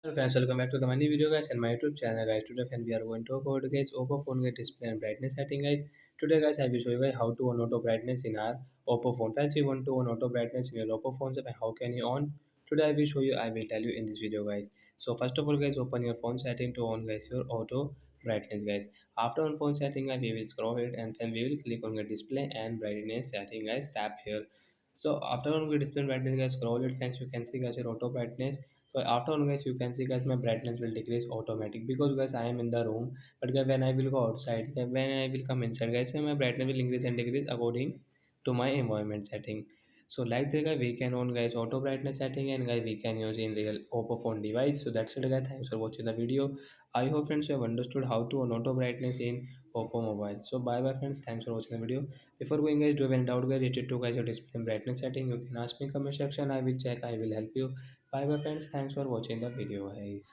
Hello friends, welcome back to the money video guys and my YouTube channel guys. Today friend we are going to talk about guys Oppo phone get display and brightness setting guys. Today guys I will show you guys how to on auto brightness in our Oppo phone. Friends, you want to on auto brightness in your Oppo phone, so how can you on? Today I will show you. I will tell you in this video guys. So first of all guys, open your phone setting to on guys your auto brightness guys. After on phone setting we will scroll it and then we will click on the display and brightness setting guys. Tap here. So after on the display brightness guys, scroll it friends, you can see guys your auto brightness. So after on guys, you can see guys my brightness will decrease automatic because guys I am in the room, but guys when I will go outside, when I will come inside guys, so my brightness will increase and decrease according to my environment setting. So like the guy we can on guys auto brightness setting, and guys we can use in real Oppo phone device. So that's it guys, thanks for watching the video. I hope friends you have understood how to on auto brightness in Oppo mobile. So bye bye friends, thanks for watching the video. Before going guys, do you have any doubt guys related to guys your display and brightness setting, you can ask me in comment section. I will check, I will help you. Bye bye friends, thanks for watching the video guys.